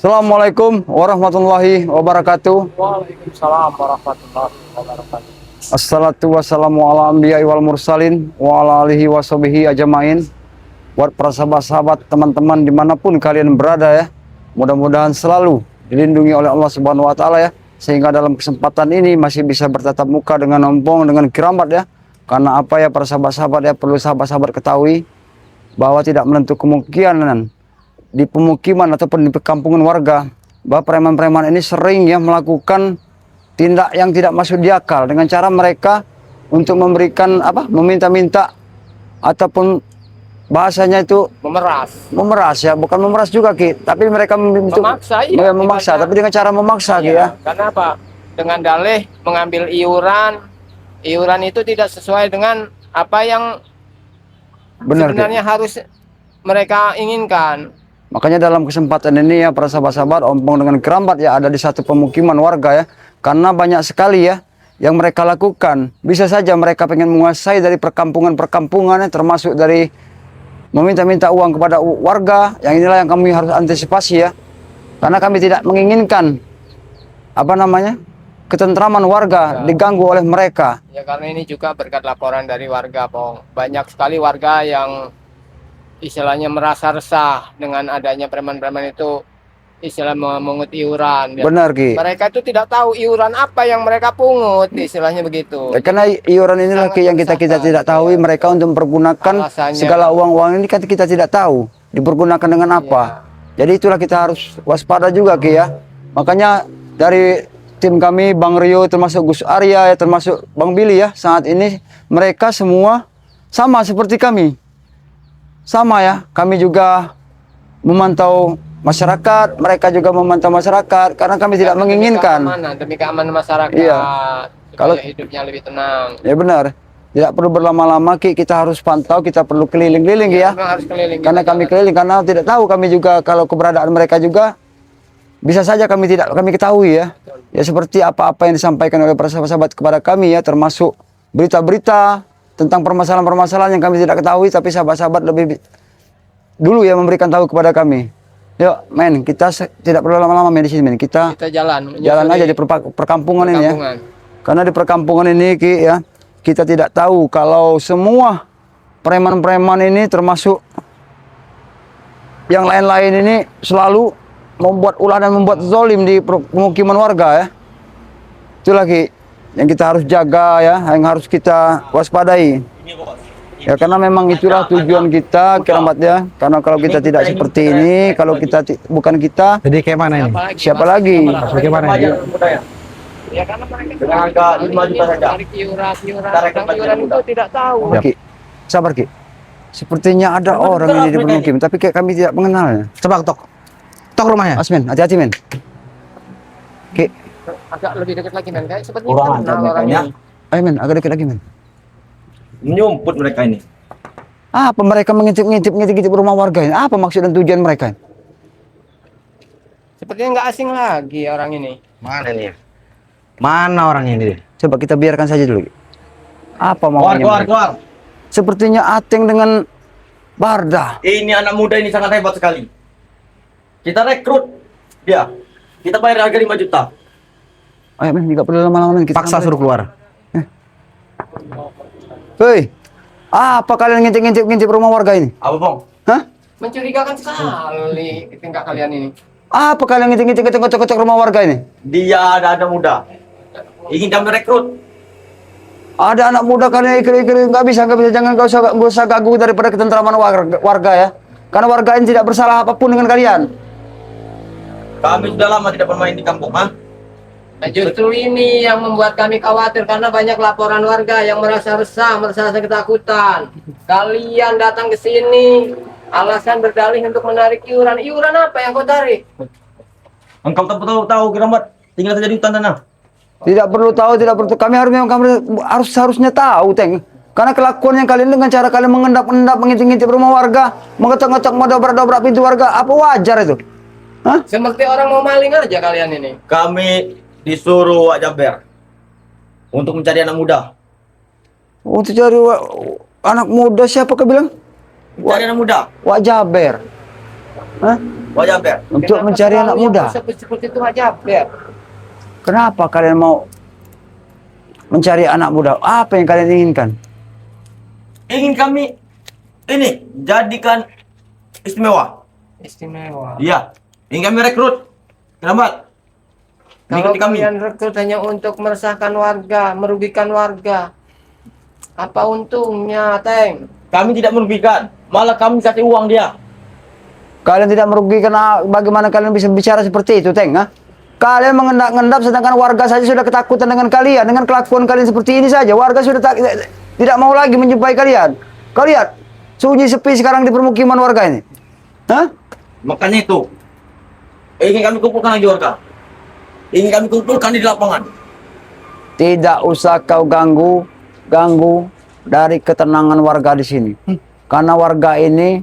Assalamualaikum warahmatullahi wabarakatuh. Waalaikumsalam warahmatullahi wabarakatuh. Assalatu wassalamu ala anbiya'i wal mursalin wa ala alihi wa sahbihi ajmain. Buat para sahabat-sahabat, teman-teman dimanapun kalian berada ya, mudah-mudahan selalu dilindungi oleh Allah Subhanahu wa Ta'ala ya, sehingga dalam kesempatan ini masih bisa bertatap muka dengan ompong, dengan keramat ya. Karena apa ya para sahabat-sahabat ya, perlu sahabat-sahabat ketahui bahwa tidak menentu kemungkinan di pemukiman ataupun di perkampungan warga bahwa preman-preman ini sering ya melakukan tindak yang tidak masuk di akal dengan cara mereka untuk memberikan meminta-minta ataupun bahasanya itu memeras ya, bukan memeras juga Ki, tapi mereka Memaksa, iya, memaksa tapi dengan cara memaksa Ki ya. Karena apa? Dengan dalih mengambil iuran itu tidak sesuai dengan apa yang Benar, sebenarnya harus mereka inginkan. Makanya dalam kesempatan ini ya para sahabat-sahabat, ompong dengan keramat ya ada di satu pemukiman warga ya. Karena banyak sekali ya yang mereka lakukan. Bisa saja mereka pengen menguasai dari perkampungan-perkampungan ya, termasuk dari meminta-minta uang kepada warga. Yang inilah yang kami harus antisipasi ya. Karena kami tidak menginginkan ketentraman warga diganggu oleh mereka. Ya karena ini juga berkat laporan dari warga, Pong. Banyak sekali warga yang istilahnya merasa resah dengan adanya preman-preman itu istilah memungut iuran. Benar Ki. Mereka itu tidak tahu iuran apa yang mereka pungut, istilahnya begitu. Ya, karena iuran inilah Ki yang kita tidak tahu mereka untuk mempergunakan segala uang-uang ini kan kita tidak tahu dipergunakan dengan apa. Jadi itulah kita harus waspada juga Ki ya. Makanya dari tim kami Bang Rio termasuk Gus Arya ya, termasuk Bang Billy ya, saat ini mereka semua sama seperti kami. Sama ya, kami juga memantau masyarakat, mereka juga memantau masyarakat, karena kami tidak menginginkan demi keamanan masyarakat, kalau hidupnya lebih tenang. Ya benar, tidak perlu berlama-lama Ki, kita harus pantau, kita perlu keliling-keliling ya, harus keliling, karena kami keliling, karena tidak tahu kami juga kalau keberadaan mereka juga bisa saja kami ketahui ya. Ya seperti apa-apa yang disampaikan oleh para sahabat kepada kami ya, termasuk berita-berita tentang permasalahan-permasalahan yang kami tidak ketahui, tapi sahabat-sahabat lebih dulu ya memberikan tahu kepada kami. Yuk, men, kita tidak perlu lama-lama di sini, men. Kita jalan aja di perkampungan ini ya. Karena di perkampungan ini Ki ya, kita tidak tahu kalau semua preman-preman ini termasuk yang lain-lain ini selalu membuat ulah dan membuat zalim di pemukiman warga ya. Itu lagi yang kita harus jaga ya, yang harus kita waspadai. Ya karena memang itulah tujuan kita keramat ya. Karena kalau kita tidak seperti ini, kalau kita bukan kita, jadi kayak mana ini? Siapa lagi? Bagaimana ini? Ya karena mereka iuran itu tidak tahu. Ki, sabar Ki. Sepertinya ada orang ini di pemukiman, tapi kayak kami tidak mengenalnya. Coba tok rumahnya. Asmen, hati-hati men. Ki, Agak lebih dekat lagi, men. Kayak sepertinya kita kenal orang ini. ayo men, agak dekat lagi men. Menyumput mereka ini. Apa mereka mengintip rumah warga ini? Apa maksud dan tujuan mereka? Sepertinya nggak asing lagi orang ini. Mana nih? Mana orangnya ini? Coba kita biarkan saja dulu. Apa maunya? Keluar. Sepertinya Ateng dengan Barda. Ini anak muda ini sangat hebat sekali. Kita rekrut dia. Kita bayar harga 5 juta. Ayo men, nggak perlu lama-lama men. Kita Paksa suruh keluar. Hei, apa kalian ngintip rumah warga ini? Apa Bang? Hah? Mencurigakan sekali tingkah kalian ini. Apa kalian ngintip kocok rumah warga ini? Dia ada anak muda. Ingin kami rekrut. Ada anak muda kalian ikut nggak bisa, jangan gak usah ganggu daripada ketentraman warga ya. Karena warga ini tidak bersalah apapun dengan kalian. Kami sudah lama tidak bermain di kampung, ha? Nah, justru ini yang membuat kami khawatir karena banyak laporan warga yang merasa resah, merasa ketakutan. Kalian datang ke sini alasan berdalih untuk menarik iuran. Iuran apa yang kau tarik? Engkau tahu keramat, tinggal saja di hutan sana. Tidak perlu tahu, tidak perlu. Kami harusnya tahu, Teng. Karena kelakuan yang kalian dengan cara kalian mengendap-endap, mengintip rumah warga, mengetok-ngetok, dobrak-dobrak pintu warga, apa wajar itu? Hah? Seperti orang mau maling aja kalian ini. Kami disuruh Wak Jaber untuk mencari anak muda. Untuk cari anak muda siapa kau bilang? Mencari anak muda. Wak Jaber. Hah? Wajah Ber. Untuk Kenapa mencari anak selalu yang muda. seperti itu aja, Ber? Kenapa kalian mau mencari anak muda? Apa yang kalian inginkan? Ingin kami ini jadikan istimewa. Istimewa. Iya. Ingin kami rekrut. Kenapa? Kalau Mengikuti kami. kalian rekrut hanya untuk meresahkan warga, merugikan warga, apa untungnya, Teng? Kami tidak merugikan. Malah kami kasih uang dia. Kalian tidak merugikan, bagaimana kalian bisa bicara seperti itu, Teng? Ha? Kalian mengendap-endap sedangkan warga saja sudah ketakutan dengan kalian, dengan kelakuan kalian seperti ini saja. Warga sudah tidak mau lagi menjumpai kalian. Kau lihat, sunyi sepi sekarang di permukiman warga ini. Hah? Makanya itu. Ingin kami kumpulkan lagi warga. Ingin kami kumpulkan di lapangan. Tidak usah kau ganggu dari ketenangan warga di sini. Karena warga ini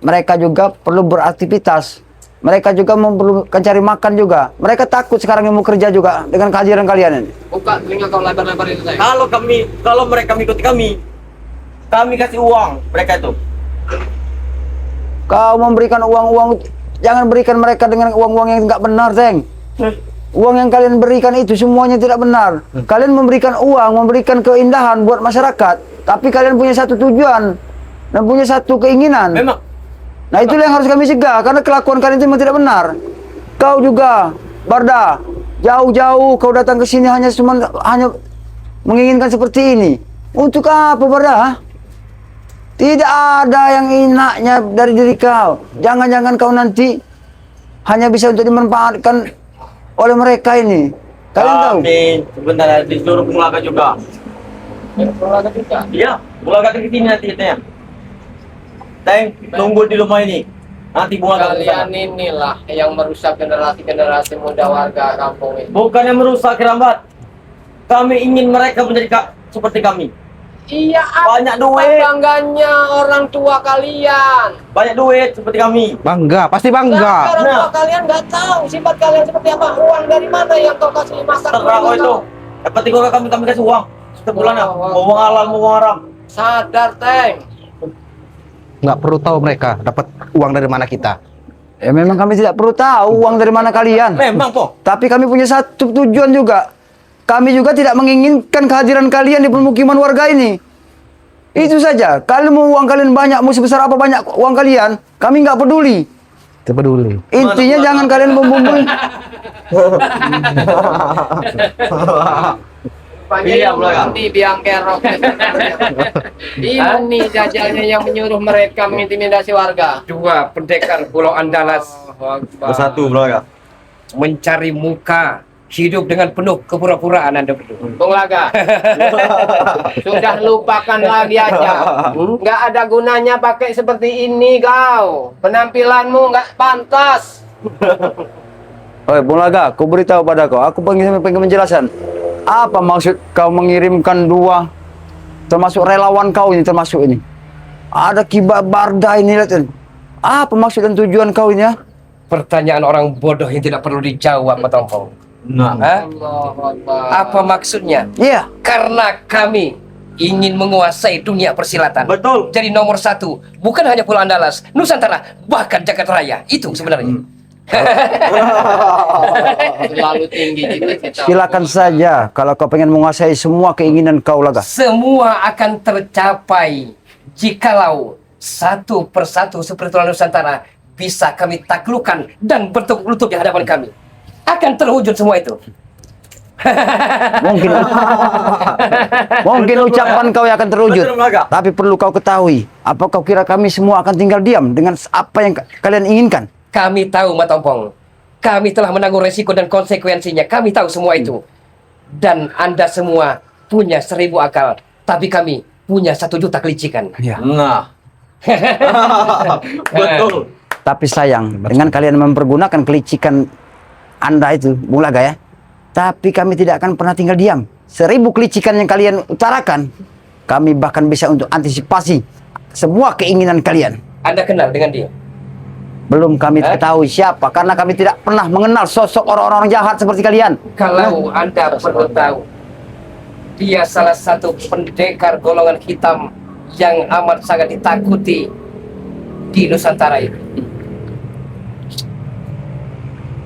mereka juga perlu beraktivitas. Mereka juga perlu cari makan juga. Mereka takut sekarang yang mau kerja juga dengan kehadiran kalian ini. Buka telinga kau lebar-lebar itu, Teng. Kalau mereka mengikuti kami kasih uang mereka itu. Kau memberikan uang-uang, jangan berikan mereka dengan uang-uang yang nggak benar, Teng. Uang yang kalian berikan itu semuanya tidak benar. Kalian memberikan uang, memberikan keindahan buat masyarakat, tapi kalian punya satu tujuan dan punya satu keinginan. Memang. Nah, itulah yang harus kami cegah karena kelakuan kalian itu memang tidak benar. Kau juga, Barda, jauh-jauh kau datang ke sini hanya menginginkan seperti ini. Untuk apa, Barda? Tidak ada yang enaknya dari diri kau. Jangan-jangan kau nanti hanya bisa untuk dimanfaatkan oleh mereka ini. Kalian tahu? Kami sebenarnya disuruh Bulaga juga. Bulaga juga. Iya, Bulaga ke sini nanti katanya. Teng, tunggu di rumah ini. Nanti Bulaga ke sana. Kalian inilah yang merusak generasi muda warga kampung ini. Bukannya merusak Keramat. Kami ingin mereka menjadi seperti kami. Iya, Banyak apa duit. bangganya orang tua kalian? Banyak duit seperti kami. Bangga, pasti Nah, bangga. orang tua kalian nggak tahu sifat kalian seperti apa. Uang dari mana yang kau kasih masak? Terserah kau itu. Yang penting kau kami kasih uang. Setiap bulannya. Mau uang halal, mau uang haram. Sadar, Teng. Nggak perlu tahu mereka dapat uang dari mana kita. Ya memang kami tidak perlu tahu uang dari mana kalian. Memang kok. Tapi kami punya satu tujuan juga. Kami juga tidak menginginkan kehadiran kalian di permukiman warga ini. Itu saja. Kalian mau uang kalian banyak, mau sebesar apa banyak uang kalian, kami nggak peduli. Tidak peduli. Intinya jangan kalian membumbui. Iya, Bulaga. Nanti biang kerok. Ini jajalnya yang menyuruh mereka mengintimidasi warga. Dua pendekar Pulau Andalas Bersatu, Bulaga. mencari muka, hidup dengan penuh kepura-puraan Anda berdua. Bung Laga, sudah lupakan lagi aja. Nggak ada gunanya pakai seperti ini kau. Penampilanmu nggak pantas. Oi, Bung Laga, aku beritahu pada kau. Aku pengen menjelaskan. Apa maksud kau mengirimkan dua, termasuk relawan kau ini, termasuk ini? Ada Kiba Barda ini, lihat. Apa maksud dan tujuan kau ini ya? Pertanyaan orang bodoh yang tidak perlu dijawab, Pak Tompong. Nah. Hah? Apa maksudnya? Iya. Karena kami ingin menguasai dunia persilatan. Betul. Jadi nomor satu, bukan hanya Pulau Andalas, Nusantara, bahkan Jagat Raya. Itu sebenarnya. Terlalu tinggi cita-cita. Silakan saja kalau kau pengen menguasai semua keinginan kau, Laga. Semua akan tercapai jikalau satu persatu spiritual Nusantara bisa kami taklukkan dan bertukuk lutut di hadapan kami. Akan terwujud semua itu. Mungkin ucapan kau yang akan terwujud. Betul, Laga. Tapi perlu kau ketahui, apa kau kira kami semua akan tinggal diam dengan apa yang kalian inginkan? Kami tahu, Matompong. Kami telah menanggung resiko dan konsekuensinya. Kami tahu semua itu. Dan Anda semua punya 1000 akal. Tapi kami punya 1 juta kelicikan. Iya. Nah. Betul. Tapi sayang, dengan kalian mempergunakan kelicikan Anda itu, Bung Laga ya. Tapi kami tidak akan pernah tinggal diam. 1000 kelicikan yang kalian utarakan, kami bahkan bisa untuk antisipasi semua keinginan kalian. Anda kenal dengan dia? Belum kami ketahui siapa, karena kami tidak pernah mengenal sosok orang-orang jahat seperti kalian. Kalau Anda perlu tahu, dia salah satu pendekar golongan hitam yang amat sangat ditakuti di Nusantara itu.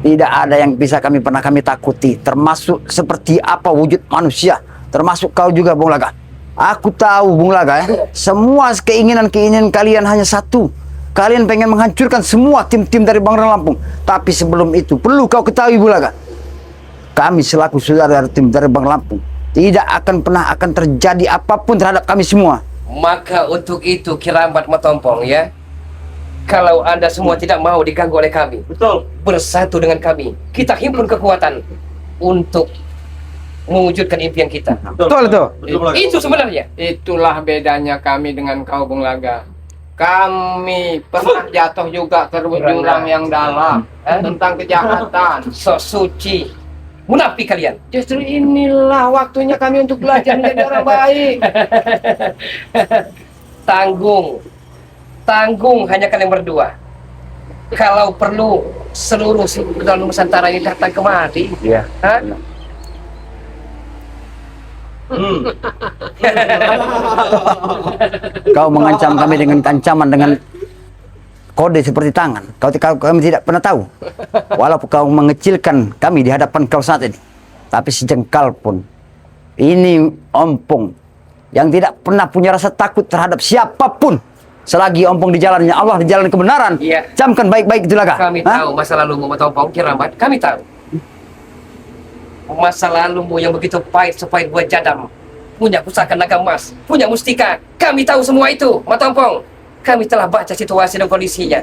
Tidak ada yang bisa pernah kami takuti, termasuk seperti apa wujud manusia, termasuk kau juga, Bung Laga. Aku tahu, Bung Laga, ya, semua keinginan kalian hanya satu. Kalian pengen menghancurkan semua tim-tim dari Bangsa Lampung. Tapi sebelum itu, perlu kau ketahui, Bung Laga, kami selaku saudara tim dari Bangsa Lampung tidak akan terjadi apapun terhadap kami semua. Maka untuk itu Kirambat Matompong ya, kalau Anda semua tidak mau diganggu oleh kami, Betul. bersatu dengan kami, kita himpun kekuatan untuk mewujudkan impian kita. Betul itu. Betul, Bung Laga. Itu sebenarnya. Itulah bedanya kami dengan kau, Bung Laga. Kami pernah jatuh juga ke jurang yang dalam tentang kejahatan. So suci, munafik kalian. Justru inilah waktunya kami untuk belajar menjadi orang baik. Tanggung hanya kalian berdua. Kalau perlu seluruh dalam Nusantara ini datang kemari. Iya. Hah? Kau mengancam kami dengan ancaman dengan kode seperti tangan. Kami tidak pernah tahu. Walaupun kau mengecilkan kami di hadapan kau saat ini, tapi sejengkal pun. Ini ompong yang tidak pernah punya rasa takut terhadap siapapun. Selagi ompong di jalannya Allah, di jalan kebenaran. Iya. Camkan baik-baik itulah kah? Kami tahu masa lalumu Matompong Kirambat. Kami tahu masa lalumu yang begitu pahit sepahit buat jadam. Punya pusaka naga emas, punya mustika. Kami tahu semua itu, Matompong. Kami telah baca situasi dan kondisinya.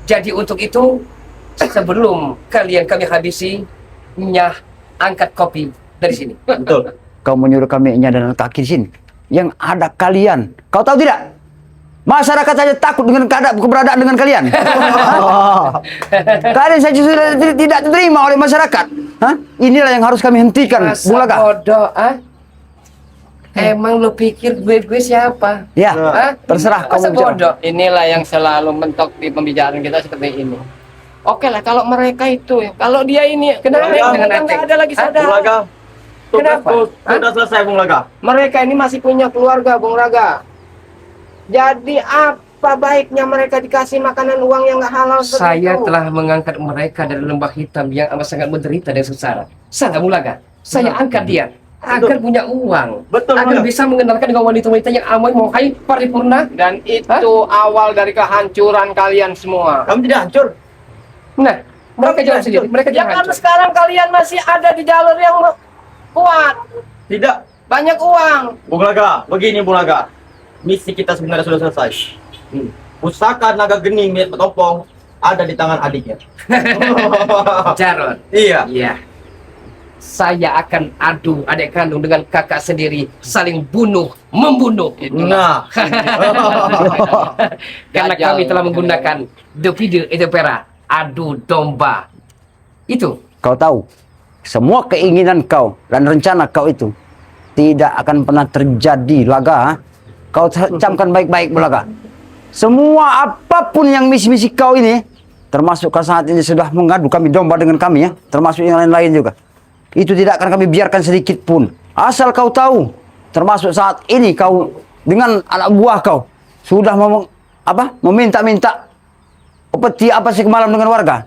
Jadi untuk itu, sebelum kalian kami habisi, Nyah angkat kopi dari sini. Betul. Kau menyuruh kami dan kaki di sini. Yang ada kalian. Kau tahu tidak? Masyarakat saja takut dengan keberadaan dengan kalian. Kalian saja sudah tidak diterima oleh masyarakat. Hah? Inilah yang harus kami hentikan, Bung Laga. Bodoh, ah? Emang lu pikir gue siapa? Ya, Hah? terserah Masa kamu bicara. bodoh? Inilah yang selalu mentok di pembicaraan kita seperti ini. Oke lah, kalau mereka itu, kalau dia ini, Kenapa mereka dengan kan enteng? nggak ada lagi Hah? Bung saudara. Laga. Kenapa? Sudah selesai, Bung Laga. Mereka ini masih punya keluarga, Bung Laga. Jadi apa baiknya mereka dikasih makanan uang yang nggak halal seperti Saya itu? telah mengangkat mereka dari lembah hitam yang amat sangat menderita dan sengsara. Sangat Mulaga. Saya angkat dia agar punya uang, Betul, agar Mulaga. bisa mengenalkan dengan wanita-wanita yang amoy mohai paripurna. Dan itu awal dari kehancuran kalian semua. Kami tidak hancur. Nah, mereka jalan sendiri. Mereka Ya jalan karena sekarang kalian masih ada di jalur yang kuat, Tidak. banyak uang. Bung Laga, begini Bung Laga. Misi kita sebenarnya sudah selesai. Pusaka naga gening milik Matompong ada di tangan adiknya. Jarod. Iya. Iya. Saya akan adu adik kandung dengan kakak sendiri, saling membunuh. Nah. Karena Gajal. kami telah menggunakan video itu pera, adu domba. Itu. Kau tahu, semua keinginan kau dan rencana kau itu tidak akan pernah terjadi, Laga. Ha? Kau camkan baik-baik, Laga. Semua apapun yang misi-misi kau ini, termasuk kau saat ini sudah mengadu kami domba dengan kami ya, termasuk yang lain-lain juga. Itu tidak akan kami biarkan sedikit pun. Asal kau tahu, termasuk saat ini kau dengan anak buah kau sudah meminta-minta peti apa sih malam dengan warga.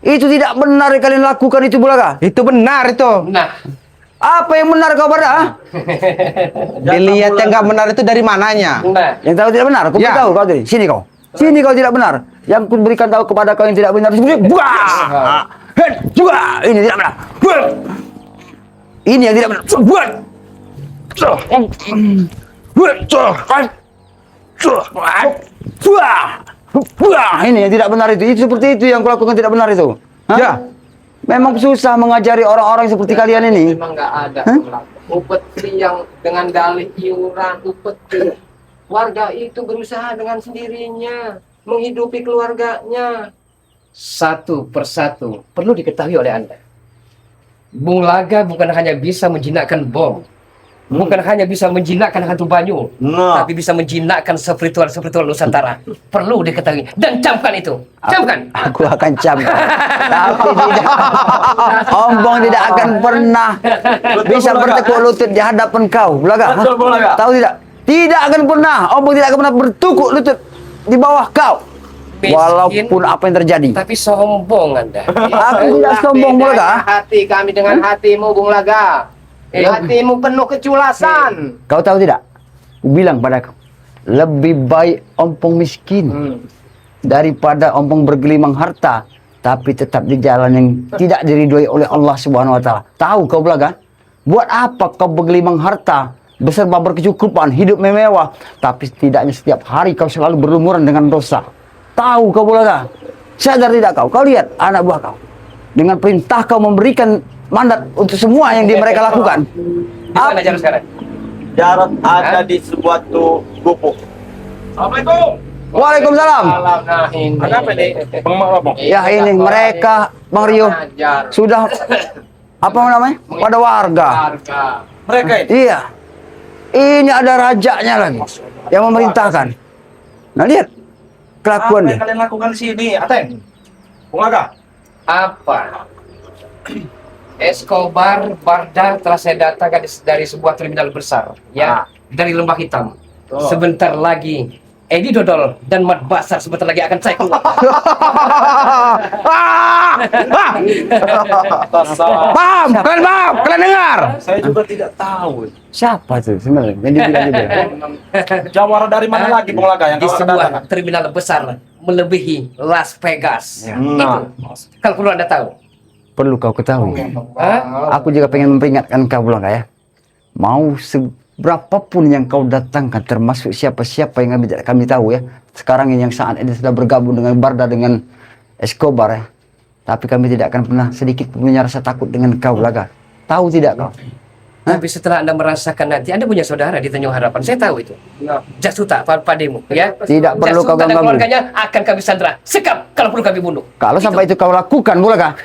Itu tidak benar yang kalian lakukan itu, Bulaga. Itu benar itu. Nah, Apa yang benar kau pada? Ha? Dilihat yang nggak benar itu dari mananya. nah. Yang tahu tidak benar, aku Ya. beritahu kau tadi. Sini kau. Sini kau tidak benar. Yang ku berikan tahu kepada kau yang tidak benar. Buah! Juga ini tidak benar. Buah! Ini yang tidak benar. Buah! Buah! Ini yang tidak benar itu. Itu seperti itu yang kulakukan tidak benar itu. Hah? Ya. Memang susah mengajari orang-orang seperti kalian ini. Memang nggak ada. Hah? Upeti yang dengan dalih iuran, upeti. Warga itu berusaha dengan sendirinya menghidupi keluarganya. Satu persatu perlu diketahui oleh Anda. Bung Laga bukan hanya bisa menjinakkan bom, bukan hanya bisa menjinakkan hantu banyu, Nah. tapi bisa menjinakkan spiritual Nusantara. Perlu diketahui dan camkan itu. Camkan. Aku akan camkan. Tapi tidak. Ombong tidak akan pernah bisa bertekuk lutut di hadapan kau. Bulaga. Betul, Bulaga. Tahu tidak? Tidak akan pernah. Ombong tidak akan pernah bertukuk lutut di bawah kau. Miskin. walaupun apa yang terjadi. Tapi sombong Anda. Aku tidak sombong, Bung Laga. Hati kami dengan hatimu, Bung Laga. Hatimu penuh keculasan. Kau tahu tidak? Aku bilang padaku, lebih baik ompong miskin daripada ompong bergelimang harta, tapi tetap di jalan yang tidak diridhoi oleh Allah Subhanahu wa taala. Tahu kau Belaga? Buat apa kau bergelimang harta, beserta berkecukupan, hidup mewah, tapi setidaknya setiap hari kau selalu berlumuran dengan dosa. Tahu kau Belaga? Sadar tidak kau? Kau lihat anak buah kau. Dengan perintah kau memberikan mandat untuk semua yang mereka lakukan. Di mana Jarod sekarang? Jarod ada di sebuah gubuk. Assalamualaikum. Waalaikumsalam. Nah ini. Ada apa nih? Bang Mak, Ya ini mereka Bang Rio Ajar. sudah apa namanya? Pada warga. Harga. Mereka ini. Iya. Ini ada rajanya lagi yang memerintahkan. Nah lihat kelakuan Apa dia. yang kalian lakukan di sini? Ateng. Bung Laga. Apa? Escobar Barda telah saya datangkan dari sebuah terminal besar, ya, dari Lembah Hitam. Sebentar lagi Edi Dodol dan Mat Basar sebentar lagi akan saya keluar. Paham? Kalian paham? Kalian dengar? Saya juga tidak tahu. Siapa tuh sebenarnya? Yang dibilang itu. Jawara dari mana lagi Bung Laga yang Di kau sebuah datangkan? terminal besar melebihi Las Vegas. Nah, Kalau perlu Anda tahu. Perlu kau ketahui. Hah? Aku juga pengen memperingatkan kau Belaga ya. Mau seberapapun yang kau datangkan, termasuk siapa-siapa yang kami tahu ya. Sekarang ini yang saat ini sudah bergabung dengan Barda dengan Escobar ya. Tapi kami tidak akan pernah sedikit pun punya rasa takut dengan kau Belaga. Tahu tidak kau? Tapi setelah Anda merasakan nanti, Anda punya saudara di Tanjung Harapan. Saya tahu itu. Jasuta, pademu, ya. Tidak perlu kau Jasuta dan ganggu. keluarganya akan kami sandra. Sekap kalau perlu kami bunuh. Kalau sampai itu kau lakukan Belaga,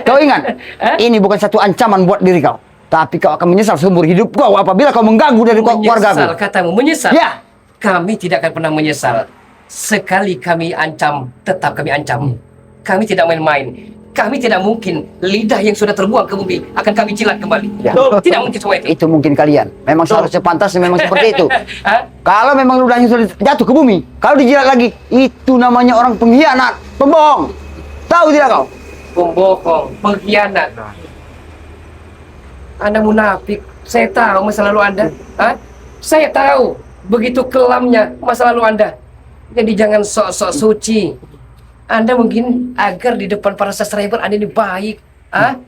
kau ingat, ini bukan satu ancaman buat diri kau. Tapi kau akan menyesal seumur hidup kau apabila kau mengganggu dari keluarga Menyesal, kau. katamu menyesal. Ya. Kami tidak akan pernah menyesal. Sekali kami ancam, tetap kami ancam. Kami tidak main-main. Kami tidak mungkin lidah yang sudah terbuang ke bumi akan kami jilat kembali. Ya. Tidak mungkin semua itu. Itu mungkin kalian. Memang seharusnya pantasnya memang seperti itu. Hah? Kalau memang ludahnya sudah jatuh ke bumi, kalau dijilat lagi, itu namanya orang pengkhianat, pembohong. Tahu tidak kau? Pembohong, pengkhianat. Anda munafik. Saya tahu masa lalu Anda. Hah? Saya tahu begitu kelamnya masa lalu Anda. Jadi jangan sok-sok suci. Anda mungkin agar di depan para subscriber Anda ini baik,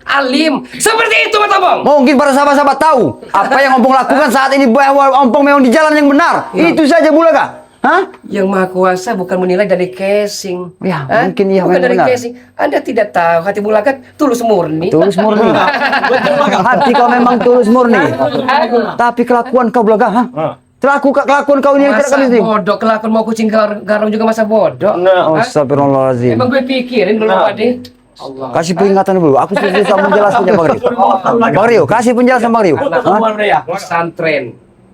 alim. Seperti itu, Mas Ompong. Mungkin para sahabat-sahabat tahu apa yang Ompong lakukan saat ini bahwa Ompong memang di jalan yang benar. Ya. Itu saja Bulaga. Hah? Yang Maha Kuasa bukan menilai dari casing. Ya, mungkin iya, bukan memang dari benar. casing. Anda tidak tahu hati Bulaga tulus murni. Tulus murni. Hati kau memang tulus murni. Tapi kelakuan kau Bulaga, kelakuan kau ini yang tidak Masa kami terima. bodoh, kelakuan mau kucing garong juga masa bodoh. Oh, astagfirullahaladzim. Emang gue pikirin dulu Pak De. Kasih peringatan dulu. Aku sudah bisa menjelaskannya Bang Rio. Bang Rio, kasih penjelasan Bang Rio. Hah? Pesantren,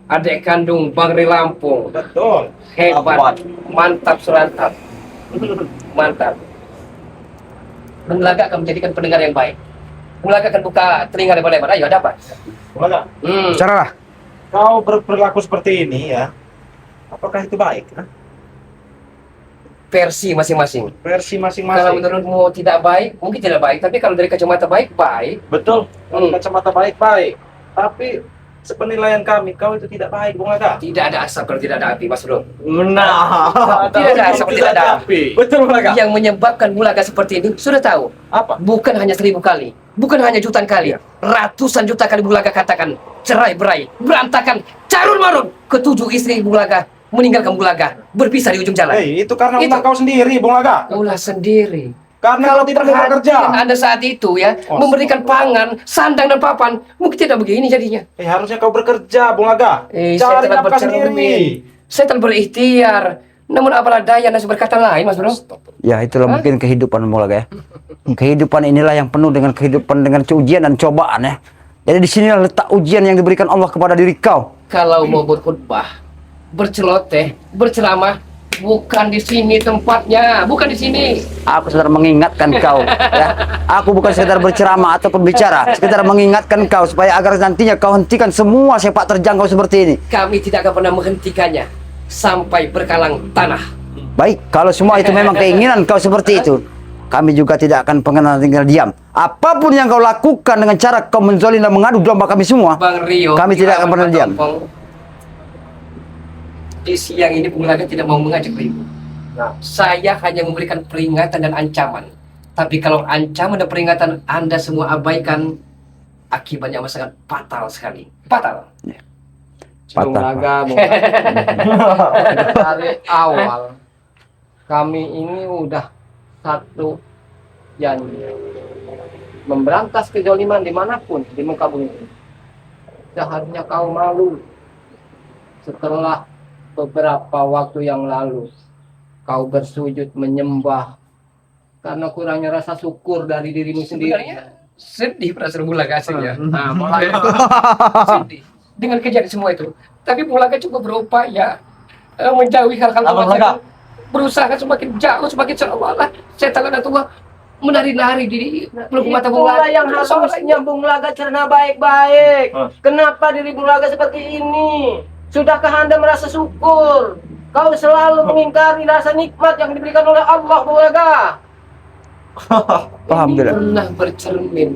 adik kandung Bang Ri Lampung. Betul. Hebat, mantap surantap. Mantap. Bung Laga akan menjadikan pendengar yang baik. Bung Laga akan buka telinga lebar-lebar. Ayo, ada apa? Bung Laga, Bicaralah. kau berperilaku seperti ini ya, apakah itu baik? Versi masing-masing. Versi Kalau masing-masing. menurutmu tidak baik, mungkin tidak baik. Tapi kalau dari kacamata baik, baik. Betul. Kalau kacamata baik-baik. Tapi sepenilaian kami, kau itu tidak baik, Bung Laga. Tidak ada asap kalau tidak ada api, Mas Bro. Nah, Tidak ada asap, tidak ada api. Betul, Bung Laga. Yang menyebabkan Bung Laga seperti ini, sudah tahu. Apa? Bukan hanya 1000 kali, bukan hanya jutaan kali, ratusan juta kali Bung Laga katakan cerai berai, berantakan, carun marun. Ketujuh istri Bung Laga meninggalkan Bung Laga, berpisah di ujung jalan. Itu karena Itu. ulah kau sendiri, Bung Laga. Ulah sendiri. Karena Kalau kau tidak mau bekerja. perhatian Anda saat itu ya, Oh, memberikan pangan, sandang dan papan, mungkin tidak begini jadinya. Harusnya kau bekerja, Bung Laga. Saya Cari telah nafkah sendiri. bercermin, saya telah berikhtiar. Namun apalah daya nasi berkata lain, Mas Bro. Ya, itulah mungkin kehidupan Bulaga ya. Kehidupan inilah yang penuh dengan kehidupan dengan ujian dan cobaan ya. Jadi di sinilah letak ujian yang diberikan Allah kepada diri kau. Kalau mau berkhutbah, berceloteh, berceramah, bukan di sini tempatnya, bukan di sini. Aku sedang mengingatkan kau ya. Aku bukan sekedar berceramah ataupun bicara, sekedar mengingatkan kau supaya agar nantinya kau hentikan semua sepak terjang kau seperti ini. Kami tidak akan pernah menghentikannya sampai berkalang tanah. Baik, kalau semua itu memang keinginan kau seperti itu, kami juga tidak akan pernah tinggal diam. Apapun yang kau lakukan dengan cara kau menzolim dan mengadu domba kami semua, Bang Rio, kami tidak akan pernah diam. Di siang ini Bung Laga tidak mau mengajak ribut. Saya hanya memberikan peringatan dan ancaman. Tapi kalau ancaman dan peringatan Anda semua abaikan, akibatnya amat sangat fatal sekali. Fatal. Bung Laga, dari awal kami ini udah satu janji memberantas kezaliman dimanapun di muka bumi ini. Seharusnya kau malu setelah beberapa waktu yang lalu kau bersujud menyembah karena kurangnya rasa syukur dari dirimu sendiri. Sebenarnya sedih perasaan Bung Laga aslinya. Nah, mulai Sedih dengan kejadian semua itu. Tapi Bung Laga cukup berupaya menjauhi hal-hal Abang macam Laga. itu. Berusaha semakin jauh, semakin seolah-olah setan dan tua menari-nari di peluk mata Bung itulah Laga. yang harusnya Bung Laga cerna baik-baik. Ah. Kenapa diri Bung Laga seperti ini? Sudahkah Anda merasa syukur? Kau selalu mengingkari rasa nikmat yang diberikan oleh Allah, Bung Laga. Paham Ini tidak? pernah bercermin,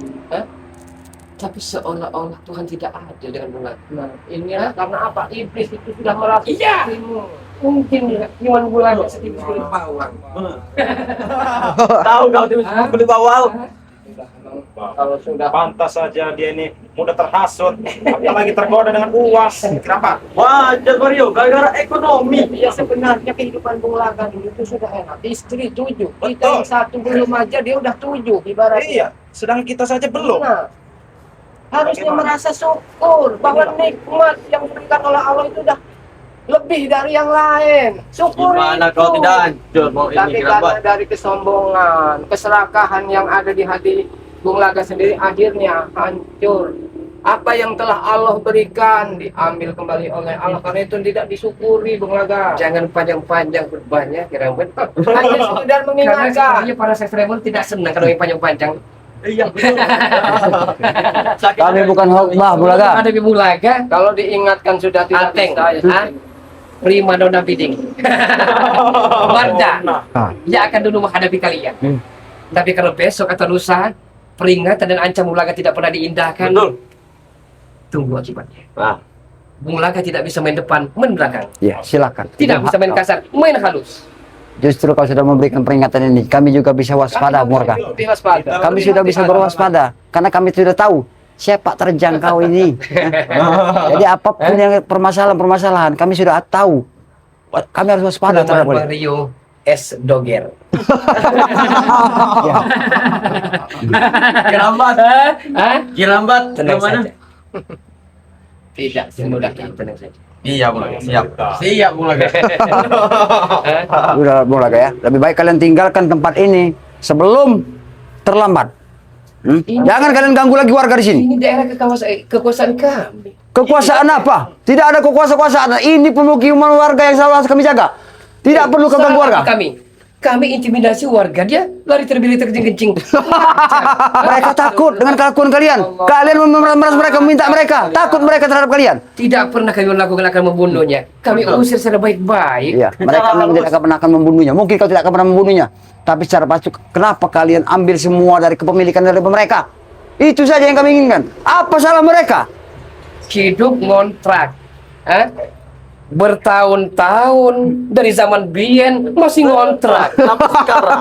tapi seolah-olah Tuhan tidak adil dengan Bung Laga. Nah, inilah karena apa? Iblis itu sudah merasa Iya. Mungkin iman Bung Laga sedikit kulit bawang. Tahu kau tim kulit bawal. kalau sudah Pantas saja dia ini mudah terhasut, apalagi tergoda dengan uas. Kenapa? Wajar Mario, gara-gara ekonomi. ya sebenarnya kehidupan Bung Laga dulu itu sudah enak. Istri 7, kita Betul. yang 1 belum aja dia udah 7 ibaratnya. Iya, sedang kita saja belum. Nah, harusnya Bagaimana? merasa syukur bahwa nikmat yang diberikan oleh Allah itu udah lebih dari yang lain. Syukur Gimana itu. kau tidak hancur mau Tapi ini karena kerabat? dari kesombongan, keserakahan yang ada di hati Bung Laga sendiri akhirnya hancur. Apa yang telah Allah berikan diambil kembali oleh Allah, karena itu tidak disyukuri Bung Laga. Jangan panjang-panjang khutbahnya, kira-kira. Hanya sekedar Karena mengingatkan. sebenarnya para subscriber tidak senang kalau yang panjang-panjang. Iya betul. Sakit Kami hati. bukan khotbah, Bung Laga. Ada Bung Laga, Kalau diingatkan sudah tidak Ateng, bisa. prima dona bidding. Wardah, Ah. dia akan dulu menghadapi kalian. Tapi kalau besok atau lusa, peringatan dan ancaman Bung Laga tidak pernah diindahkan. Betul. Tunggu akibatnya. Nah, Bung Laga tidak bisa main depan, main belakang. Ya, silakan. Tidak bisa main kasar, main halus. Justru kalau sudah memberikan peringatan ini, kami juga bisa waspada, Bung Laga. Lebih waspada. Kami sudah bisa berwaspada karena kami sudah tahu sepak terjang kau ini. Jadi apapun yang permasalahan-permasalahan, kami sudah tahu. Kami harus waspada terhadap Bang boleh. Rio S. Doger. kirambat. Hah? Kirambat. Tenang Kemana? saja. Tidak semudah itu, tenang saja. Iya, Bung Laga. Siap. Siap, Bung Laga. Udah, Bung Laga ya. Lebih baik kalian tinggalkan tempat ini sebelum terlambat. Jangan kalian ganggu lagi warga di sini. Ini daerah kekuasaan kami. Kekuasaan apa? Tidak ada kekuasaan. Ini pemukiman warga yang selalu harus kami jaga. Tidak perlu kau ganggu warga. Kami intimidasi warga, dia lari terkencing-kencing. Mereka takut dengan kelakuan kalian. Kalian memeras mereka, meminta mereka. Takut mereka terhadap kalian. Tidak pernah kami melakukan akan membunuhnya. Kami usir secara baik-baik. Iya, mereka memang tidak akan pernah membunuhnya. Mungkin kau tidak akan pernah membunuhnya. Tapi secara pasti, kenapa kalian ambil semua dari kepemilikan dari mereka? Itu saja yang kami inginkan. Apa salah mereka? Hidup ngontrak. Hah? Bertahun-tahun dari zaman Bien masih ngontrak.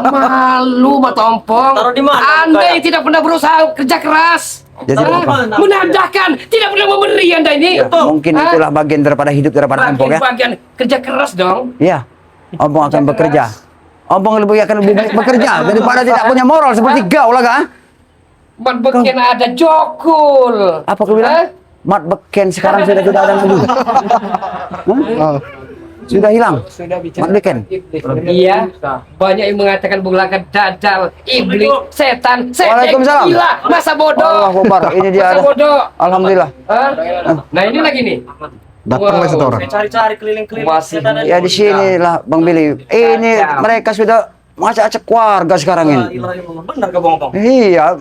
Malu mata ompong. Taruh di mana Anda kaya? yang tidak pernah berusaha kerja keras. Jadi Taruh di apa? mana? Menandakan tidak pernah memberi Anda ini. Ya, mungkin Hah? itulah bagian daripada hidup daripada Ompong ya. Bagian kerja keras dong. Iya, Ompong akan Kerja bekerja. keras. Ompong akan lebih baik bekerja daripada tidak punya moral seperti kau lah, kan? Mat beken ada jokul. Apa kau bilang? Hah? Mat beken sekarang sudah tidak ada lagi. Hah? Sudah hilang. Sudah Mat beken. iblis. Iya. Banyak yang mengatakan Bung Laga dadal, iblis, setan, sedek, Waalaikumsalam. gila, masa bodoh. Allah Akbar. Ini dia Masa ada. bodoh. Alhamdulillah. Hah? Nah ini lagi nih. Datang lagi satu orang. Saya cari-cari keliling-keliling. Masih. Ya di sinilah Bang Billy. Ini mereka sudah acak-acak warga sekarang ini. Benar ke Bang Bang? Iya.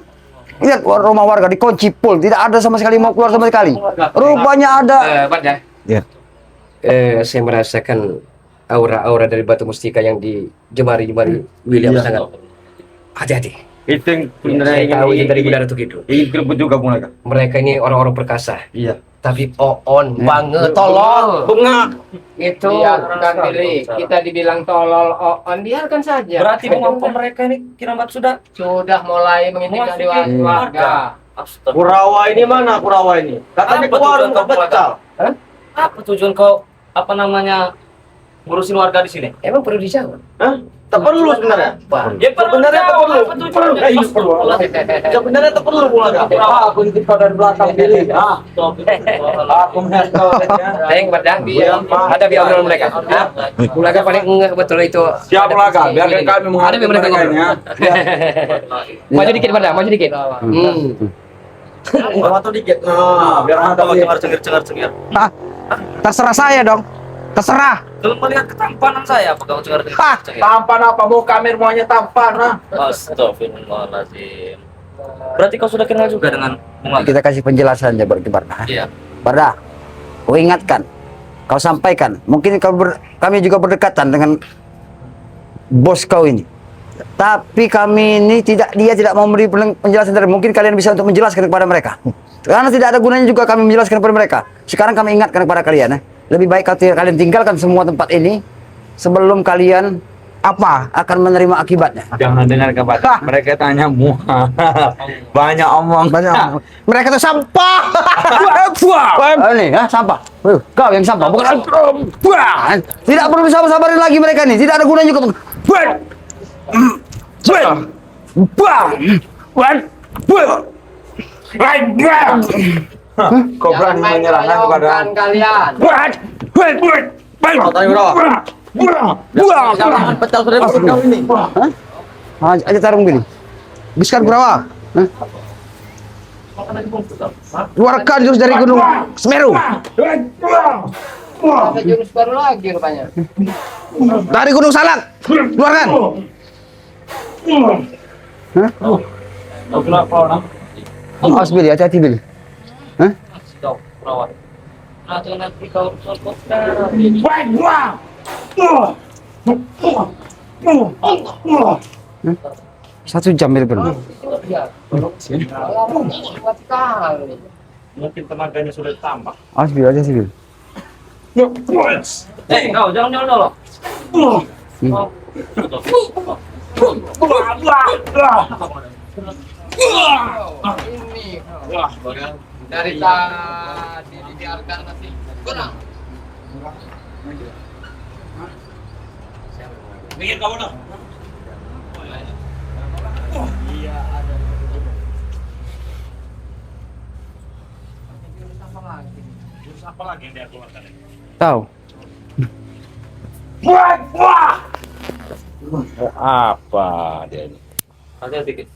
Lihat rumah warga dikunci full, tidak ada sama sekali mau keluar sama sekali. Rupanya ada. Pada. Ya. Saya merasakan aura-aura dari batu mustika yang di jemari-jemari William Iya. sangat hati-hati. Itu yang Ya, sebenarnya saya tahu ingin itu dari Gudara Tukido. ingin direbut juga Bung Naga. Mereka ini orang-orang perkasa, Iya. tapi on banget tolol. Bengak. Itu Iya, Kang Billy. Kita dibilang tolol, on biarkan saja. Berarti mengampun mereka ini kiramat sudah Sudah mulai mengintimidasi Memasuki warga. Kurawa ini mana Kurawa ini? Katanya Apa ke warung tujuan ke becal. apa tujuan kau apa namanya ngurusin warga di sini? emang perlu dijawab. Hah? Tak perlu sebenarnya. Ya Sebenarnya tak perlu. apa tujuannya? Eh, iya, perlu. Sebenarnya tak perlu Bung Naga. Aku ikut kau dari belakang Billy. Aku melihat kau. Teng pada ada biar obrolan mereka. Ulaga paling enggak betul itu. Siap Laga, biarkan kami Ada biar mereka menghadapi ngobrol. Maju dikit pada, maju dikit. Waktu dikit. Ah, biar menghadapi. Cengar-cengar. Terserah saya dong. Terserah. Kalau melihat ketampanan saya apa kau cengar-cengar? Tampan apa mau kamera semuanya tampan, ah. Astagfirullahaladzim. Berarti kau sudah kenal juga dengan Bung Aga? Kita kasih penjelasannya buat Barda. Iya. Barda, kau ingatkan, kau sampaikan. Mungkin kami juga berdekatan dengan bos kau ini. Tapi kami ini dia tidak mau memberi penjelasan dari. Mungkin kalian bisa untuk menjelaskan kepada mereka. Karena tidak ada gunanya juga kami menjelaskan kepada mereka. Sekarang kami ingatkan kepada kalian. Lebih baik kalian tinggalkan semua tempat ini sebelum kalian akan menerima akibatnya. Jangan dengar kabar. Mereka tanya muah. Banyak omong. Mereka itu sampah. Nih, sampah. Kau yang sampah, bukan tidak perlu disabar-sabarin lagi mereka nih. Tidak ada gunanya juga. Kau berani menyerahkan kepada kalian. Kau tanya berapa? Jangan pecel sudah kau ini. Aja tarung gini. Biskan Kurawa. Keluarkan jurus dari Gunung Semeru. Ada jurus baru lagi rupanya. Dari Gunung Salak. Keluarkan. Awas Billy, hati-hati Billy. Kau perawat. Nanti kau Satu jam Billy perlu. Kuat sekali. Mungkin tenaganya sudah ditambah. Awas Billy, hati-hati Billy. kau jangan dulu. Ini dari tadi dibiarkan masih kurang. Bikin kamu dong. Jurus apa lagi yang dia keluarkan ini? Tahu. Apa dia ini? Hati-hati dikit.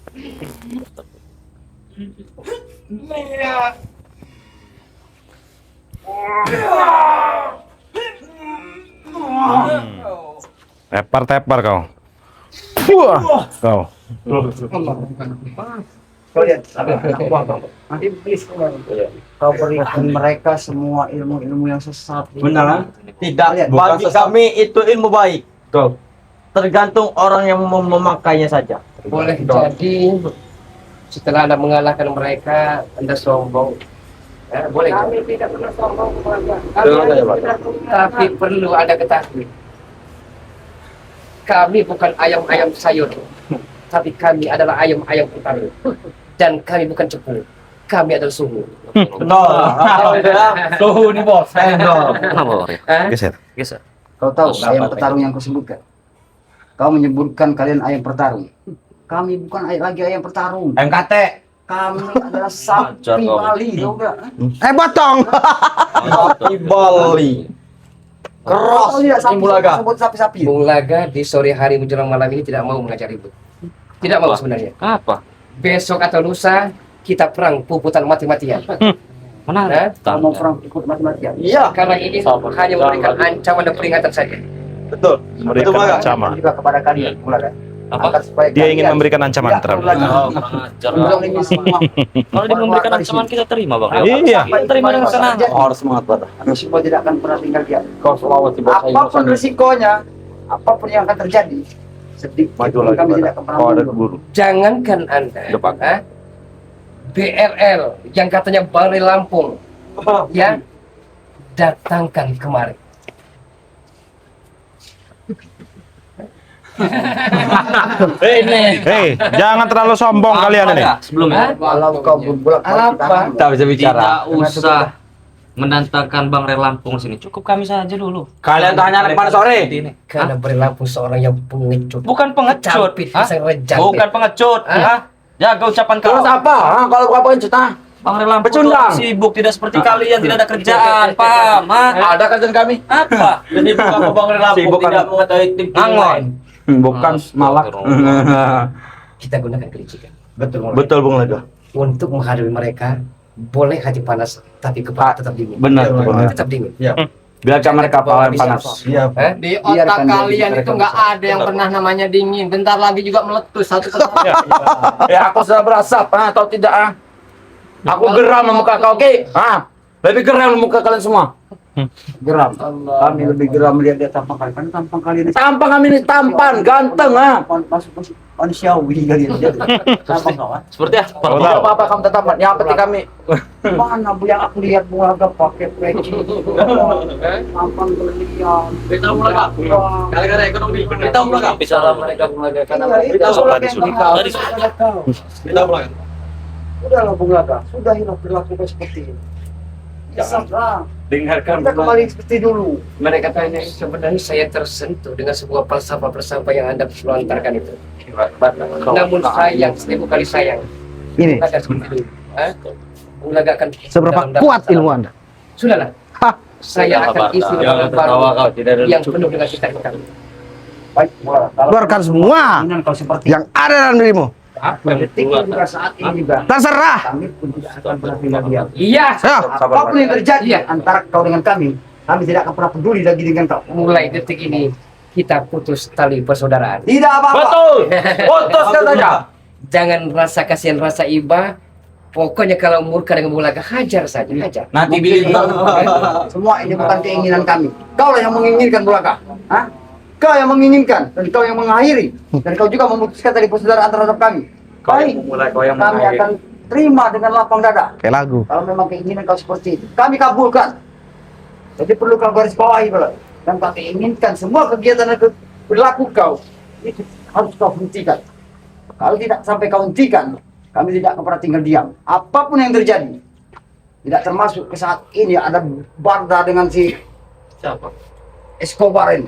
Tepar-tepar kau. Kau. Kau lihat, kau berikan mereka semua ilmu-ilmu yang sesat. Benar? Tidak. Bukan Bagi kami itu ilmu baik. Tergantung orang yang memakainya saja. Boleh jadi setelah Anda mengalahkan mereka, Anda sombong. Boleh. Kami tidak pernah sombong keluarga. Dengar saja, Pak. Tapi perlu Anda ketahui. Kami bukan ayam-ayam sayur. Tapi kami adalah ayam-ayam hutan. Dan kami bukan cepu. Kami adalah suhu. Betul. Suhu nih bos. Geser. Geser. Kau tahu ayam petarung yang kau sebutkan? Kau menyebutkan kalian ayam petarung. Kami bukan lagi ayam petarung. MKT. Kami adalah sapi Bali, tahu nggak? Potong. Di Bali. Keras. Tahu tidak sapi, Bulaga. sebut sapi-sapi. Bung Laga di sore hari menjelang malam ini tidak mau mengajak ribut. Tidak mau sebenarnya. Apa? Besok atau lusa kita perang puputan mati-matian. Mana? Kau mau perang ikut mati-matian. Iya. Karena ini hanya memberikan ancaman dan peringatan saja. Betul. Memberikan Betul, Bang. ancaman. Juga kepada kalian, Bulaga. Apa? Supaya Dia ingin kalian memberikan ancaman tidak terhadap perlu lagi Oh, kurang ajar. menzalimi semua. Kalau dia memberikan ancaman kita terima bang. Iya. Kita terima dengan senang. Harus semangat pada. Kami semua tidak akan pernah tinggal diam. Kau Sulawesi bos saya Apapun risikonya, apapun yang akan terjadi, sedikit maju pun lagi kami pada. tidak akan pernah Kau ada mundur. guru. Jangankan Anda, Depan. BRL yang katanya Bangre Lampung, ya, datangkan kemari. Hei, jangan terlalu sombong kalian ini. Sebelumnya Kalau kau berbuat Apa? Kita bisa bicara. tidak usah mendatangkan Bang Rer Lampung sini. Cukup kami saja dulu. Kalian tanya anak mana sore? Karena Bangre Lampung seorang yang pengecut. Bukan pengecut. Campit, Hah? pisang rejang. Bukan pengecut. Hah? Jaga ucapan kau. Terus apa? Kalau kau apa cerita? Bang Rer Lampung Pecundang. tuh sibuk, tidak seperti kalian, tidak ada kerjaan, paham? Hah? Ada kerjaan kami. Apa? Jadi bukan Bang Lampung Sibuk kan? tidak mengetahui tim Ngangon. Bukan malah. Kita gunakan kelicikan. Betul Bung Laga. Untuk menghadapi mereka, boleh hati panas, tapi kepala tetap dingin. Benar. Tetap dingin. Biarkan mereka pahlawan panas. Eh? Di Biarkan otak dia kalian bicara itu nggak ada yang pernah namanya dingin. Bentar lagi juga meletus satu persatu. Ya aku sudah berasap, atau tidak ah? Aku geram memuka kau, oke? Lebih geram memuka kalian semua. Geram. Kami lebih geram melihat dia tampang kalian. Karena tampang kalian ini Tampan kami ini tampan, ganteng masuk manusiawi kalian. Tampang kawan. Seperti apa? Tahu. Tidak apa-apa kamu tetap, yang penting kami. Mana bu yang aku lihat Bu Laga pakai peci, tampang berlian. Kita mulai Kak. Gara-gara ekonomi. Kita mulai Kak. Bicara mereka mulai karena Kita sudah Tadi Kita mulai. Udahlah Bung Laga, sudahilah perilaku kau seperti ini. Janganlah. Dengarkan Kita kembali seperti dulu. Mereka tanya, sebenarnya saya tersentuh dengan sebuah falsafah yang Anda lontarkan itu. Namun sayang, 1000 kali sayang. Ini Laga seperti itu. Laga akan seberapa dalam kuat dalam- ilmu Anda? Sudahlah. Hah. Saya akan isi Jangan dalam tertawa kau, tidak ada yang lucu. penuh dengan cita hitam. Baik, kalau Keluarkan semua keinginan kau seperti yang ada dalam dirimu. detik ini juga saat ini juga Terserah. kami pun tidak akan pernah tinggal diam. Iya. Apapun yang terjadi Iya. antara kau dengan kami tidak akan pernah peduli lagi dengan kau. Mulai detik ini kita putus tali persaudaraan. Tidak apa-apa. Betul. Putus katanya. Jangan rasa kasihan, rasa iba. Pokoknya kalau murka dengan Bung Laga, hajar saja, hajar. Nanti pilih Semua ini bukan keinginan kami. Kau lah yang menginginkan Bulaka. Hah? Kau yang menginginkan dan kau yang mengakhiri dan kau juga memutuskan tali persaudaraan terhadap kami. Baik, kau yang kami akan terima dengan lapang dada. Kayak lagu. Kalau memang keinginan kau seperti itu, kami kabulkan. Jadi perlu kau garis bawahi Bro. Dan kau inginkan semua kegiatan dan perilaku kau itu harus kau hentikan. Kalau tidak sampai kau hentikan, kami tidak akan pernah tinggal diam. Apapun yang terjadi, tidak termasuk ke saat ini ada Barda dengan si Siapa? Escobar ini.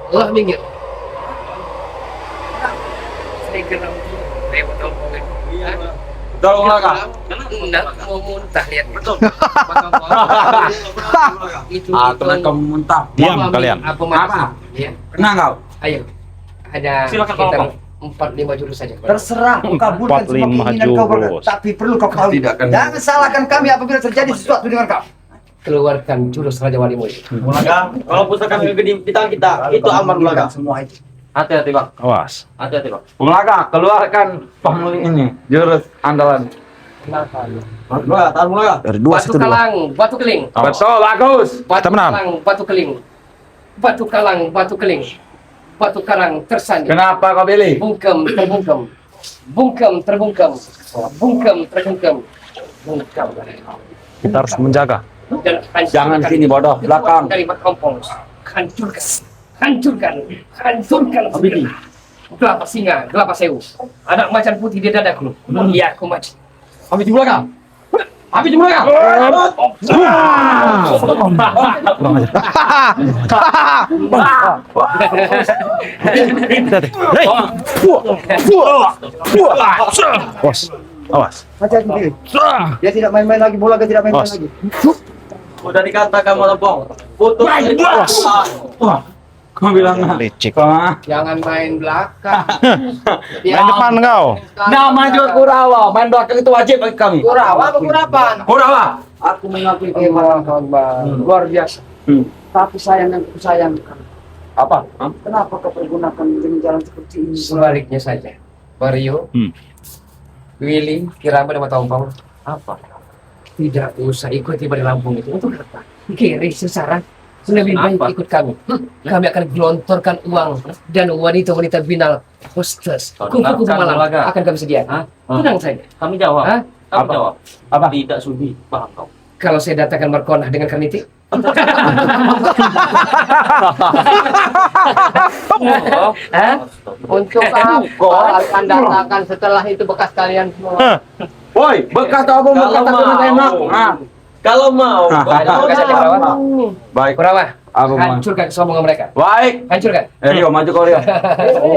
Allah minggir. Saya geram lewat omongan. Tolong Laga. Enggak mau muntah lihat. Betul. Itu Kenapa kamu muntah? Diam kalian. Apa? Ya. Kena kau. Ayo. Ada Silakan, sekitar Bapak. 4-5 jurus saja. Terserah, kau kabulkan semua 45 keinginan kau Barda. jurus. Tapi perlu kau tahu, Tidak akan- jangan salahkan kami apabila terjadi sesuatu dengan kau. Keluarkan jurus Raja Wali Mulia. Bung Laga, kalau pusaka gede di tangan kita, itu aman Bung Laga. Semua itu. Hati-hati bang. Awas. Hati-hati bang. Bung Laga, keluarkan pamuli ini jurus andalan. Bung Laga, tahan Bung Laga. Dari dua Batu situ dua. kalang, batu keling. Awas. Betul, bagus. Batu menang. kalang, batu keling. Batu kalang, batu keling. Batu karang tersanding. Kenapa kau pilih? Bungkem terbungkem. Bungkem terbungkem. Bungkem terbungkem. Bungkem. Kita harus menjaga. Dan hancurkan Jangan sini, bodoh. Belakang. Dari kampung. Hancurkan. Hancurkan. Hancurkan. Kelapa singa, kelapa sewu. Anak macan putih di dadaku. Iya, aku mati. Habis di belakang. Habis di belakang. Awas. Awas. Hati-hati dia. Dia tidak main-main lagi, bola tidak main-main Bos. lagi. Udah dikatakan Malempong. Putus. Kau bilang Licik. Jangan main belakang. Main depan kau. Nama juga Kurawa, main belakang itu wajib bagi kami. Kurawa apa kurapan? Kurawa. Aku mengakui kehebatan kau, Bang. Luar biasa. Tapi sayang yang aku sayangkan, Apa? Kenapa kau pergunakan dengan jalan seperti ini? Sebaliknya saja. Mario, Willy, Kiramba dan Matompong. Apa? Tidak usah ikuti pada Lampung itu. Untuk apa? Kiri, sengsara. Lebih baik Kenapa? ikut kami. Kami akan gelontorkan uang dan wanita-wanita binal hostess. Kumpul-kumpul malam Laga. akan kami sediakan. Tenang saja. Kami jawab. Hah? Kami Apa? jawab. Apa? Tidak sudi. Paham kau? Kalau saya datangkan Markona dengan Karniti, Hah? Untuk apa kalian datangkan setelah itu bekas kalian semua? Woi, bekas tau apa mau kata dengan enak. Kalau mau, ada bekas saja Kurawa. Baik. Kurawa, Apa mau? hancurkan kesombongan mereka. Baik. Hancurkan. Rio, maju kau Rio.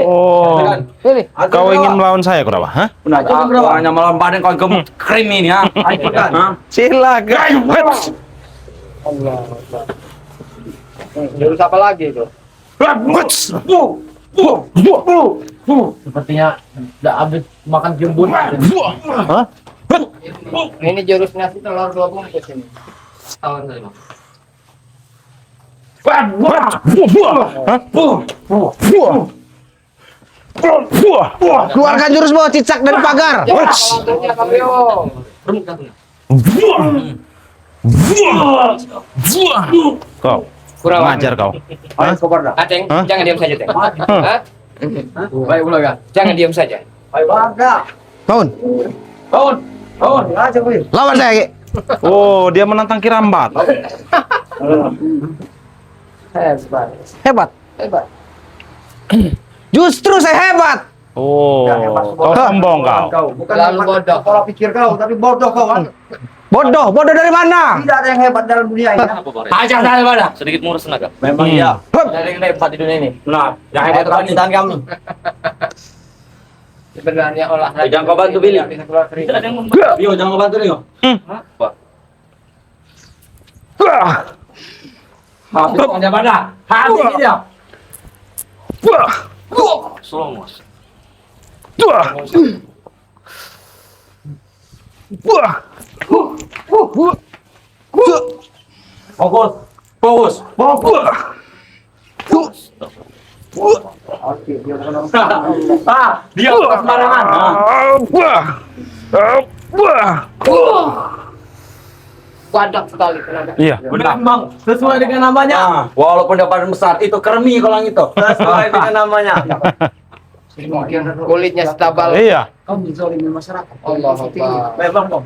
Oh, Ini. kau ingin melawan saya, Kurawa? Hah? Benar, hanya malam badan kau gemuk krim ini ha. Hah? Silakan. Jurus apa lagi itu? Sepertinya tidak habis makan jembut. Ini jurus nasi telur 2 bungkus ini. Tawan saja, Bang. Keluarkan jurus bawa cicak dari pagar. Waktunya Kamio. Remuk jantungnya. Kau, Kurawa, ngajar kau. Ayo kau pada. Ateng, Hah? jangan diam saja, Teng. Hah? Baik Ulaga. Jangan diam saja. Ayo Ulaga. Kawan, Kawan. Kawan. Aja Wil. lawan saya, Ki. Oh, dia menantang Kirambat. Hebat. Justru saya hebat. Oh, kau sombong kau. Bukan Terlalu bodoh. pola pikir kau, tapi bodoh kau kan. Bodoh dari mana? Tidak ada yang hebat dalam dunia ini. Apa, Bang? Ajar saya pada. Sedikit murus tenaga. memang iya. Hup. Ada yang hebat di dunia ini. Nah, yang hebat Hebat kami. di kami. Sebenarnya olahraga. Jangan kau bantu, Billy. tidak bisa keluar keringat. Tidak ada yang membantu. Rio, jangan bantu Rio. Apa? Habis kau dia pada. Habis dia. Slow motion. Fokus. Fokus. Fokus. Dia bukan sembarangan. Padat sekali tenaga. Iya. Benar memang sesuai dengan namanya. Walaupun dia badan besar, itu kermi kalau itu. Sesuai dengan namanya. Kulitnya setebal. Iya. Kau menzalimi masyarakat. Allah Akbar. Memang dong.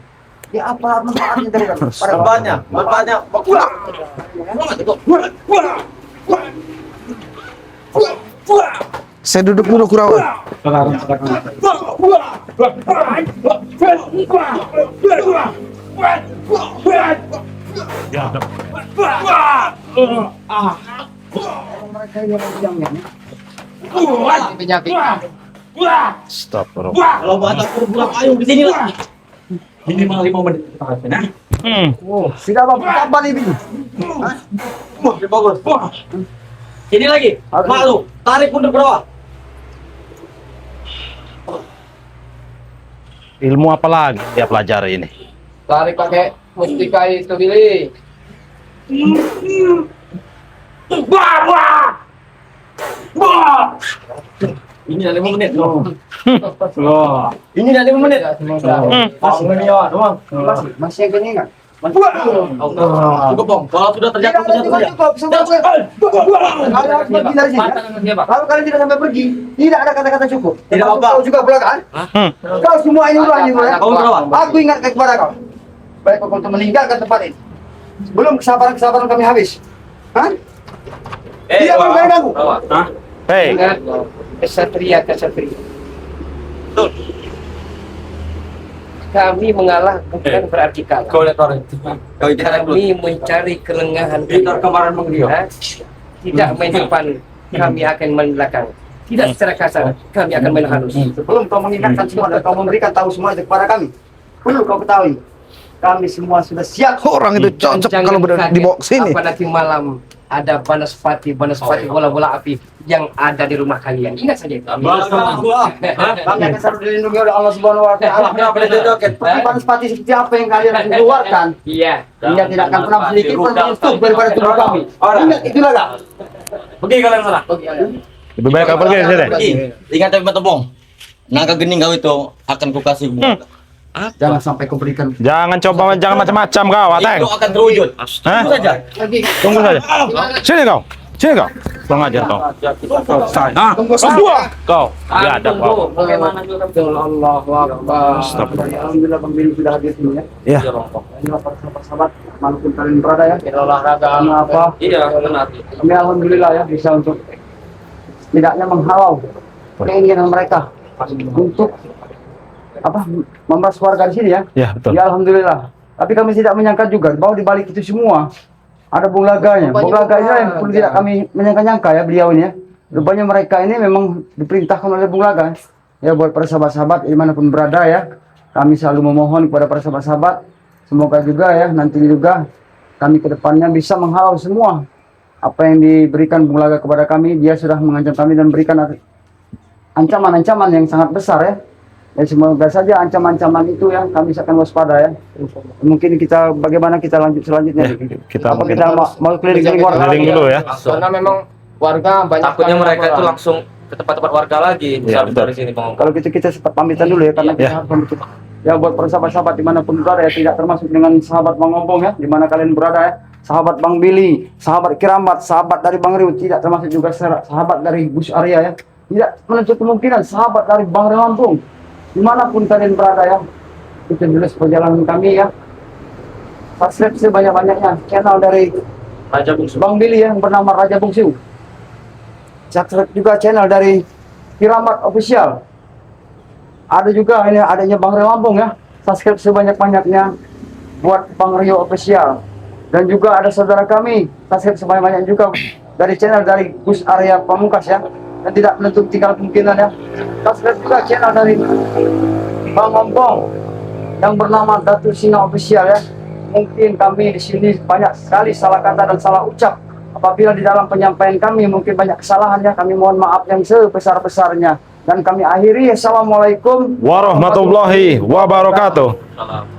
Ya apa manfaatnya dari kamu? Manfaatnya, manfaatnya. Saya duduk dulu Kurawa. Penyakit. Stop, bro. Kalau buat aku pulang ayo di sini lah. Minimal 5 menit. Nah, Tidak apa-apa nih, Bing. Bagus. Sini lagi. Malu. Tarik mundur ke bawah. Ilmu apa lagi dia pelajari ini? Tarik pakai mustika itu, Billy. Ini dah 5 menit. Ini dah 5 menit. Masih menit doang. Masih yang gini kan? Cukup, Bang. Kalau sudah terjatuh saja. Kalian harus pergi dari sini. Mata dengan dia, Bang. Kalau kalian tidak sampai pergi, tidak ada kata-kata cukup. Tidak Termasuk apa. Kau juga belakang. Kau semua ini ulangi ya. Kau berapa? Aku ingatkan kepada kau. Baik kau untuk meninggalkan tempat ini. Sebelum kesabaran kami habis. Hah? Tidak perlu kalian ganggu. Hei, Ingat, kesatria. Kami mengalah bukan berarti kalah. kau lihat orang itu. Kau jangan dulu. Kami mencari kelengahan. Kita kemarin Bang Rio. Hah? Tidak main depan, kami akan main belakang. Tidak secara kasar, kami akan main halus. Sebelum kau mengingatkan semua dan kau memberikan tahu semua itu kepada kami. Perlu kau ketahui. Kami semua sudah siap. Orang itu cocok Dan kalau jangan dibawa ke kaget sini. Apa nanti malam ada banaspati bola-bola api yang ada di rumah kalian. Ingat saja itu. Kami akan selalu dilindungi oleh Allah Subhanahu Wa Taala. Seperti Banaspati seperti apa yang kalian keluarkan, Iya. dia tidak akan pernah sedikit pun menyentuh daripada tubuh kami. Ingat itulah kak. Pergi kalian sana. Lebih baik kau pergi dari sini. Ingat tapi Matopong. Naga gening kau itu akan kukasih bunga. Jangan sampai kau berikan. Jangan coba, jangan macam-macam kau, Ateng. Itu akan terwujud. Hah? Tunggu saja. Tunggu saja. Sini kau. Sini kau. Kurang ajar kau. Ah, kedua kau. Ya ada kau. Bagaimana juga Allahu Akbar. Alhamdulillah Bang Billy sudah hadir sini ya. Ya. Inilah para sahabat-sahabat, manapun kalian berada ya. Olahraga Apa? Iya, benar. Kami alhamdulillah ya bisa untuk setidaknya menghalau keinginan mereka untuk apa memeras warga di sini ya. Ya, betul. Ya alhamdulillah. Tapi kami tidak menyangka juga bahwa di balik itu semua ada Bung Laganya. Bung Laga ini yang perlu tidak kami menyangka-nyangka ya beliau ini ya. Rupanya mereka ini memang diperintahkan oleh Bung Laga. Ya buat para sahabat-sahabat dimanapun berada ya. Kami selalu memohon kepada para sahabat-sahabat. Semoga juga ya nanti juga kami ke depannya bisa menghalau semua apa yang diberikan Bung Laga kepada kami. Dia sudah mengancam kami dan berikan ancaman-ancaman yang sangat besar ya. Ya semoga saja ancaman-ancaman itu ya kami akan waspada ya. Mungkin kita bagaimana kita lanjut selanjutnya. Kita Apa mungkin kita mau keliling-keliling warga keliling lagi? dulu ya. Karena memang warga banyak Takutnya sekali mereka itu laporan. langsung ke tempat-tempat warga lagi. Iya, Bisa betul. dari sini, Bang. Kalau gitu kita sempat pamitan dulu ya karena kita harus pamit. Ya buat para sahabat-sahabat dimanapun berada ya tidak termasuk dengan sahabat Bang Ngobong ya dimana kalian berada ya. Sahabat Bang Billy, sahabat Kiramat, sahabat dari Bang Riu, tidak termasuk juga sahabat dari Gus Arya ya. Tidak menutup kemungkinan sahabat dari Bang Lampung. Dimanapun kalian berada ya, itu dulu perjalanan kami ya. Subscribe sebanyak-banyaknya channel dari Raja Bungsu. Bang Billy yang bernama Raja Bungsu. Subscribe juga channel dari Kiramat Official. Ada juga ini adanya Bang Rio Lampung ya. Subscribe sebanyak-banyaknya buat Bang Rio Official. Dan juga ada saudara kami, subscribe sebanyak-banyaknya juga dari channel dari Gus Arya Pamungkas ya. Dan tidak menutup tinggal kemungkinan ya. Subscribe juga channel dari Bang Ngobong yang bernama Datuk Singa Official ya. Mungkin kami di sini banyak sekali salah kata dan salah ucap. Apabila di dalam penyampaian kami mungkin banyak kesalahan ya, kami mohon maaf yang sebesar-besarnya. Dan kami akhiri, assalamualaikum Warahmatullahi wabarakatuh. Salam.